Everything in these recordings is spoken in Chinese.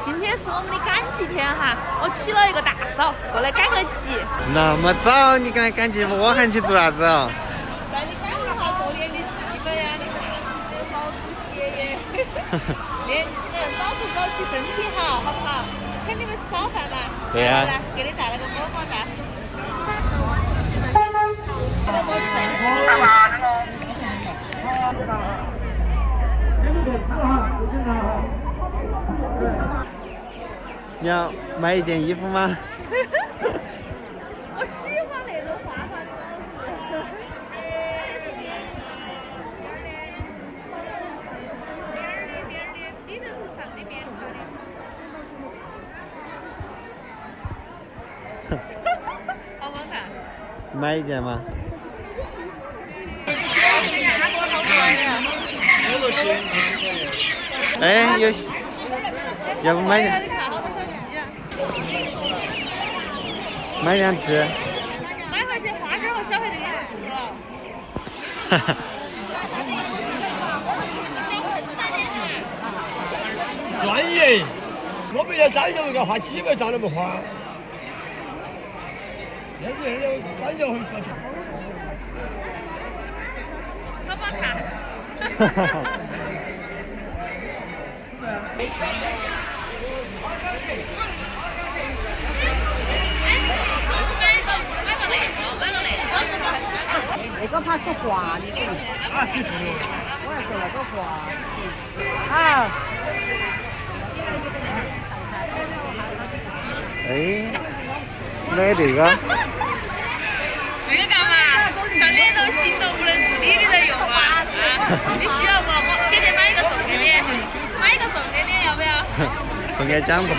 今天是我们的赶集天哈，我起了一个大早过来赶个集。那么早你赶集，我喊去做啥子啊？在你赶的话，过年的气氛呀，你看，这毛主席爷爷，年轻人早睡早起，身体好，好不好？肯定没吃早饭嘛。对呀。来，给你带了个么么哒。你要买一件衣服吗？我喜欢那种花花的帽子。里头是上的棉条的。好不好看？买一件吗？哎，有，要不买点？买两只。买回去花生和小黑就给你吃了。哈哈。专业，我们要张小要花几个张都不花。那你要张小会做啥？好不好看？哈哈。那个怕是滑的。我要说那个滑。啊。哎，买这个。这个干嘛？当那种行动不能自理的人用啊！你需要不？我姐姐买一个送给你，买一个送给你，要不要？送给蒋总。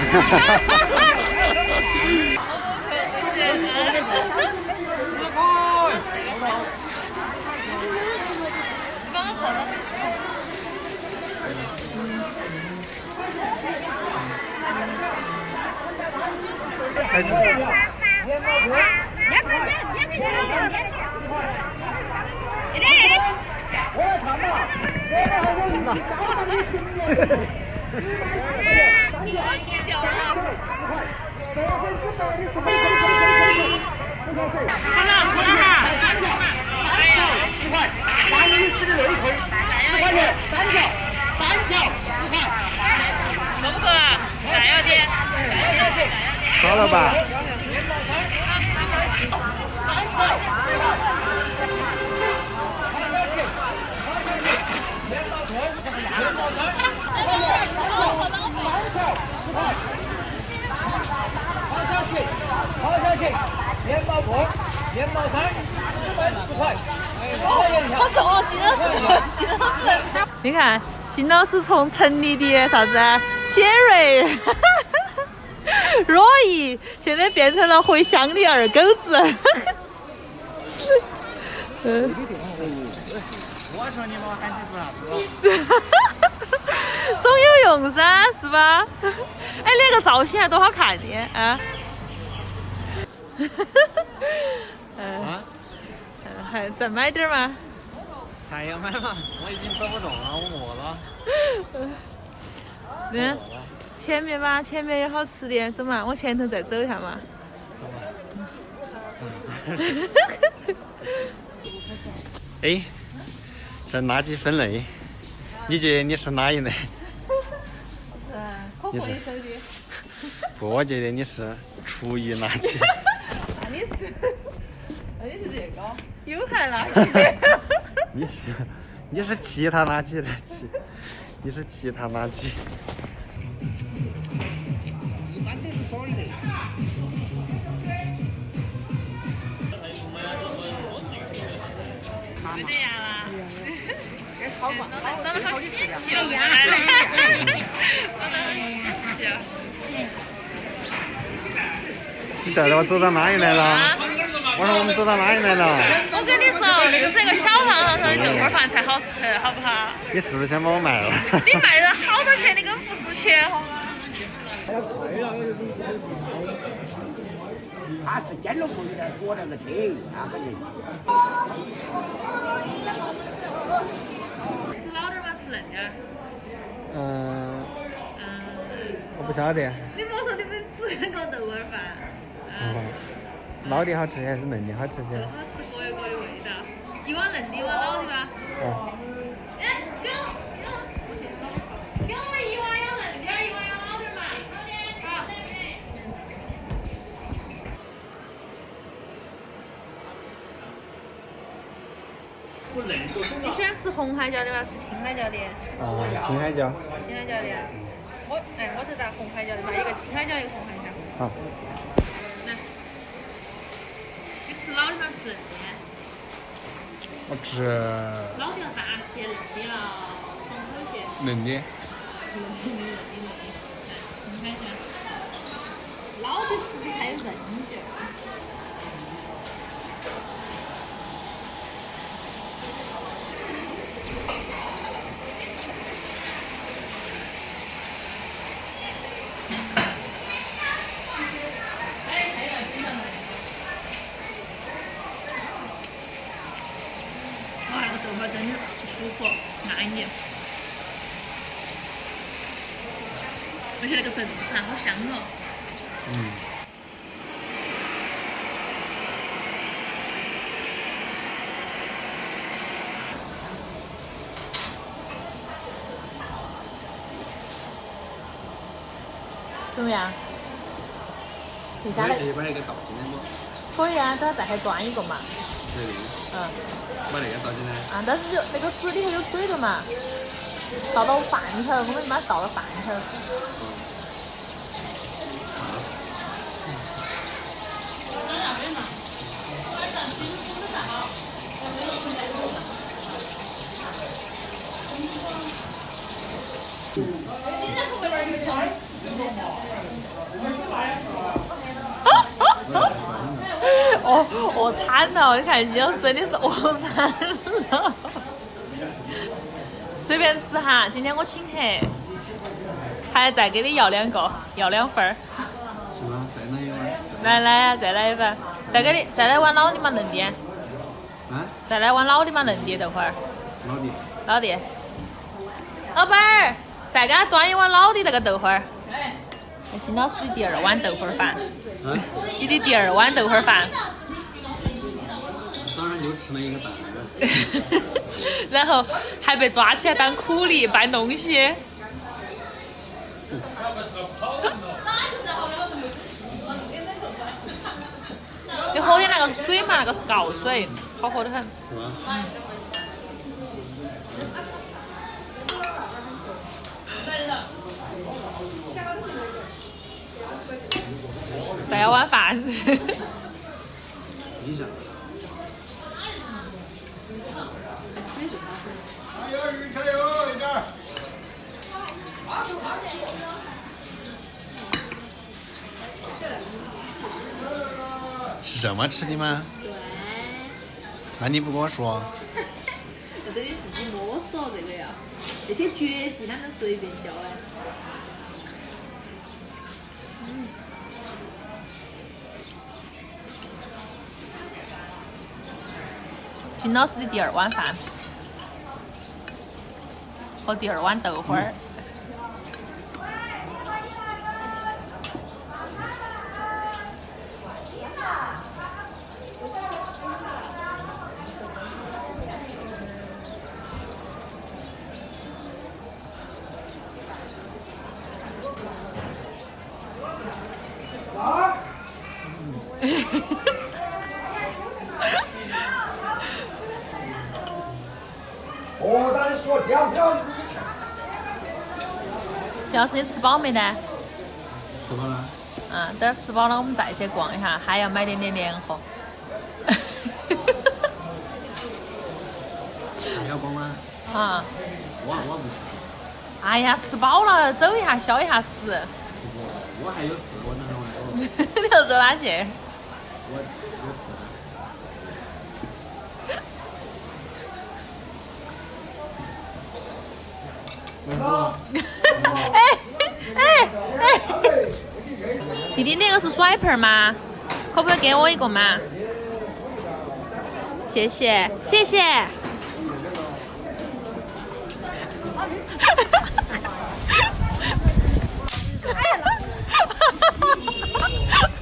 够不够啊？再要点。好了吧？面包锅、面包餐，410块。好重哦，金老师。你看，金老师从城里的啥子杰瑞、若意，现在变成了回乡的二狗子。我说你把我喊起做啥子？总有用噻，是吧？哎，那个造型还多好看的啊！还再买点吗？还要买吗？我已经走不动了，我饿了。嗯，前面嘛，前面有好吃的，走嘛，往前头再走一下嘛。哎，这垃圾分类，你觉得你是哪一类？口红的手机。不，我觉得你是厨余垃圾。那你是这个有害垃圾。你是其他垃圾的你是其他垃圾。一般都是双类。没得牙了。好嘛，长得好稀奇哦！你带着我走到哪里来了？我说我们走到哪里来了？我跟你说，那个是一个小饭堂上的豆花饭才好吃，好不好？你是不是想把我卖了？你卖了好多钱，你根本不值钱，好吗？他是捡了回来裹那个车，那个人。吃老点吧，吃嫩点。我不晓得。你莫说你们吃个豆花饭。老的好吃还是嫩的好吃些？好吃各有各的味道。一碗嫩的，一碗老的吧。哦。哎，给我一碗要嫩点，一碗要老点嘛。好。你喜欢吃红海椒的吗？吃青海椒的？青海椒。青海椒的呀。我这打红海椒的嘛，一个青海椒，一个红海椒。好。来，你吃老的吗？吃嫩的？我吃老的要炸些，嫩的要松口些。嫩的。来，青海椒。老的吃起才有韧劲儿。豆花真的舒服，按一点，而且那个阵子饭好香哦。怎么样？你家的？这把那个倒进来吗？可以啊，等下再还端一个嘛。对的。把那个倒进来。但是就那个水里头有水的嘛，倒到饭头，我们就把它倒到饭头。饿惨了！你看金老师真的是饿惨了。随便吃哈，今天我请客，还再给你要2个，要2份儿。是吗？再来一碗。来呀，再来一份，再来碗老的嘛，嫩的。再来碗老的嘛，嫩的豆花儿。老的。老板儿，再给他端一碗老的那个豆花儿。金老师的第2碗豆花饭。你的第2碗豆花饭。早上就吃了一个蛋。然后还被抓起来当苦力搬东西。你喝点那个水嘛，那个是告水，好喝得很。是吧？再要碗饭。一下。加油一点。是这么吃的吗？对。那你不跟我说？要得你自己摸索这个呀，那些绝技哪能随便教哎？金老师的第2碗饭和第2碗豆花儿。我当你说两票50钱。金老师，你吃饱没呢？吃饱了。等吃饱了我们再去逛一下，还要买点年货。还要逛吗？我不吃。哎呀，吃饱了走一下消一下食。我还有事，我等会儿走。你要走哪去？我有事。弟弟，那个是甩盆吗？可不可以给我一个嘛？谢谢，谢谢。